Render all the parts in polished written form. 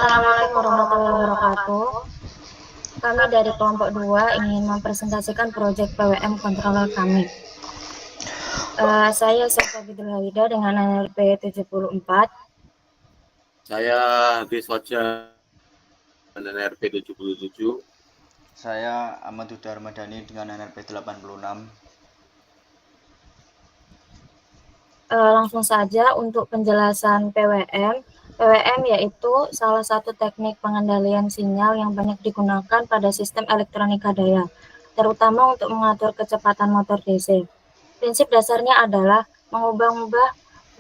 Assalamualaikum warahmatullahi wabarakatuh. Kami dari kelompok 2 ingin mempresentasikan proyek PWM controller kami. Saya Sofia Bidul Halida dengan NRP 74. Saya Habis Wajah dengan NRP 77. Saya Ahmad Huda Ramadhani dengan NRP 86. Langsung saja untuk penjelasan PWM. PWM yaitu salah satu teknik pengendalian sinyal yang banyak digunakan pada sistem elektronika daya, terutama untuk mengatur kecepatan motor DC. Prinsip dasarnya adalah mengubah-ubah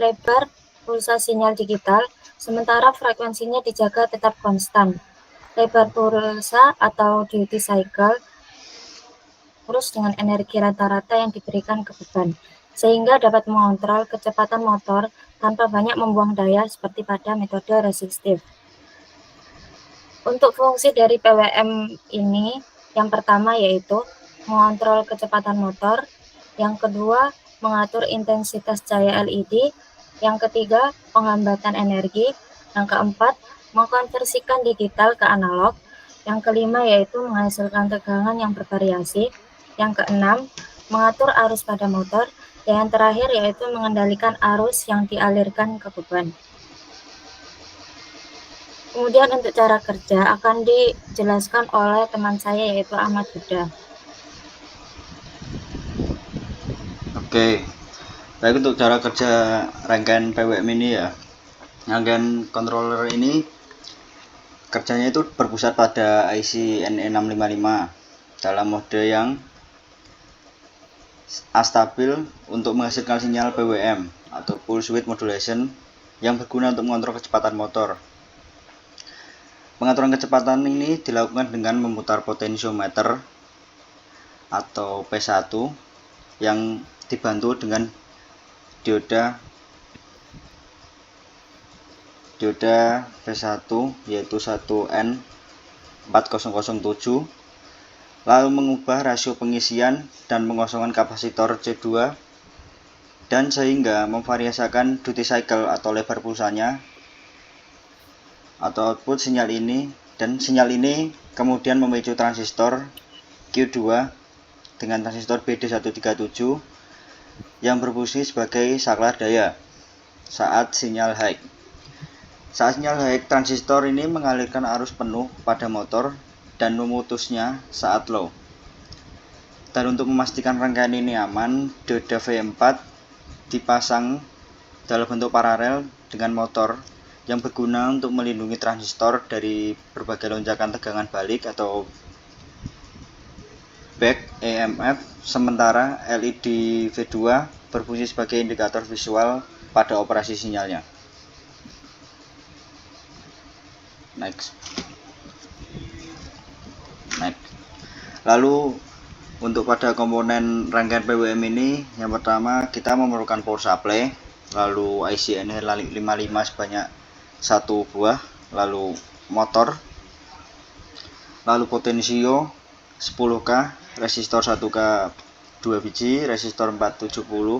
lebar pulsa sinyal digital, sementara frekuensinya dijaga tetap konstan. Lebar pulsa atau duty cycle terus dengan energi rata-rata yang diberikan ke beban, sehingga dapat mengontrol kecepatan motor tanpa banyak membuang daya seperti pada metode resistif. Untuk fungsi dari PWM ini, yang pertama yaitu mengontrol kecepatan motor, yang kedua mengatur intensitas cahaya LED, yang ketiga penghambatan energi, yang keempat mengkonversikan digital ke analog, yang kelima yaitu menghasilkan tegangan yang bervariasi, yang keenam mengatur arus pada motor, dan yang terakhir yaitu mengendalikan arus yang dialirkan ke beban. Kemudian untuk cara kerja akan dijelaskan oleh teman saya yaitu Ahmad Huda. Oke, baik, untuk cara kerja rangkaian PWM ini ya. Rangkaian controller ini kerjanya itu berpusat pada IC NE655 dalam mode yang astabil untuk menghasilkan sinyal PWM atau pulse width modulation yang berguna untuk mengontrol kecepatan motor. Pengaturan kecepatan ini dilakukan dengan memutar potensiometer atau P1 yang dibantu dengan dioda P1 yaitu 1N4007, lalu mengubah rasio pengisian dan pengosongan kapasitor C2 dan sehingga memvariasikan duty cycle atau lebar pulsanya atau output sinyal ini, dan sinyal ini kemudian memicu transistor Q2 dengan transistor BD137 yang berfungsi sebagai saklar daya saat sinyal high. Saat sinyal high, transistor ini mengalirkan arus penuh pada motor dan memutusnya saat low. Dan untuk memastikan rangkaian ini aman, dioda V4 dipasang dalam bentuk paralel dengan motor yang berguna untuk melindungi transistor dari berbagai lonjakan tegangan balik atau back EMF, sementara LED V2 berfungsi sebagai indikator visual pada operasi sinyalnya. Next. Lalu untuk pada komponen rangkaian PWM ini, yang pertama kita memerlukan power supply, lalu IC NE55 sebanyak 1 buah, lalu motor, lalu potensio 10K, resistor 1K 2 biji, resistor 470 1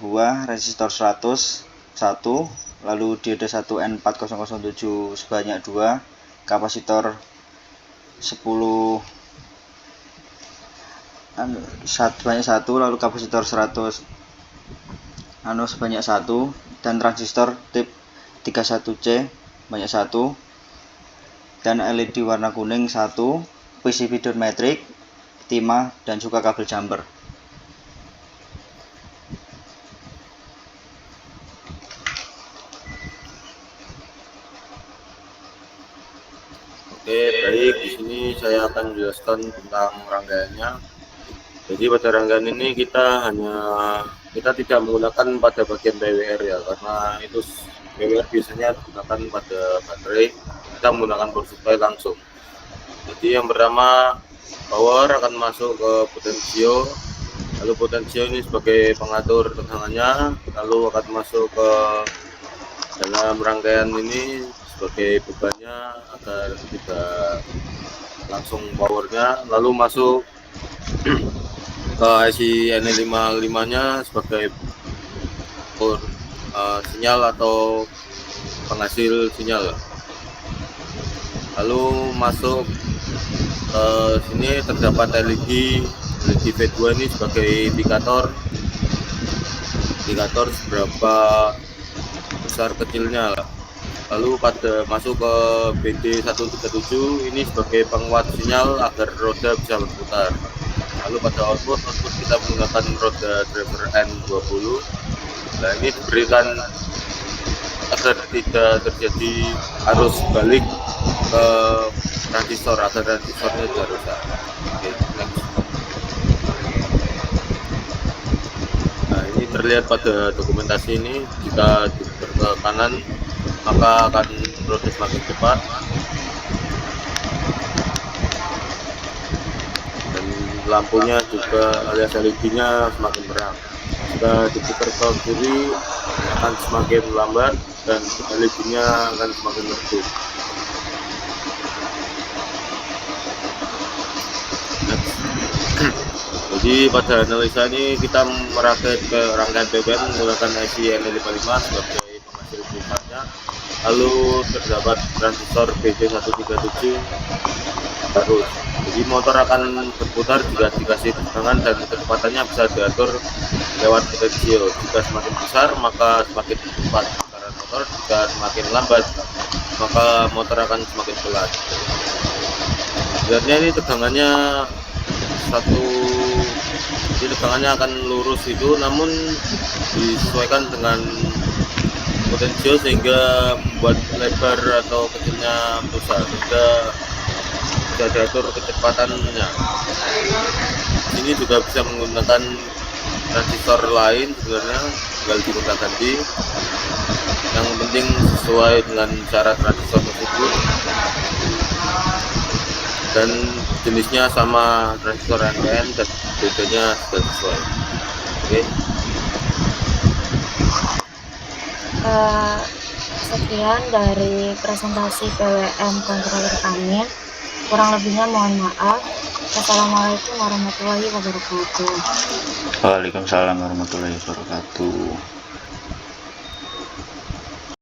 buah, resistor 100 1, lalu dioda 1N4007 sebanyak 2, kapasitor 10 sebanyak 1, lalu kapasitor 100 sebanyak 1, dan transistor tip 31C banyak 1, dan LED warna kuning 1, PCB dot matrix, timah, dan juga kabel jumper. Oke, baik. Di sini saya akan menjelaskan tentang rangkaiannya. Jadi pada rangkaian ini kita tidak menggunakan pada bagian PWR ya, karena itu PWR biasanya digunakan pada baterai. Kita menggunakan power supply langsung. Jadi yang pertama, power akan masuk ke potensio, lalu potensio ini sebagai pengatur tegangannya, lalu akan masuk ke dalam rangkaian ini sebagai bebannya agar tidak langsung powernya, lalu masuk ke IC NE55 nya sebagai sinyal atau penghasil sinyal. Lalu masuk sini terdapat LED V2 ini sebagai indikator seberapa besar kecilnya lah. Lalu pada masuk ke BD137 ini sebagai penguat sinyal agar roda bisa berputar. Lalu pada output kita menggunakan roda driver N20. Nah, ini diberikan agar tidak terjadi arus balik ke transistor, agar transistornya tidak rusak. Oke, next. Nah, ini terlihat pada dokumentasi ini, jika diputar ke kanan maka akan proses semakin cepat, dan lampunya juga alias LED-nya semakin terang. Jika diputar ke kiri akan semakin lambat dan LED-nya akan semakin redup. Jadi pada analisa ini kita merakit ke rangkaian PWM menggunakan IC N55 sebagai penghasil pusatnya. Lalu terdapat transistor BD137 terus. Jadi motor akan berputar jika dikasih tegangan dan kecepatannya bisa diatur lewat potensio. Jika semakin besar maka semakin cepat putaran motor, jika semakin lambat maka motor akan semakin pelan. Sebenarnya ini tegangannya tegangannya akan lurus itu, namun disesuaikan dengan potensio sehingga membuat lebar atau kecilnya pulsa, sehingga bisa diatur kecepatannya. Ini juga bisa menggunakan transistor lain, sebenarnya tinggal digonta-ganti. Yang penting sesuai dengan cara transistor tersebut dan jenisnya sama transistor NPN dan bedanya sudah sesuai. Oke. Sekian dari presentasi PWM controller kami. Kurang lebihnya mohon maaf. Wassalamualaikum warahmatullahi wabarakatuh. Waalaikumsalam warahmatullahi wabarakatuh.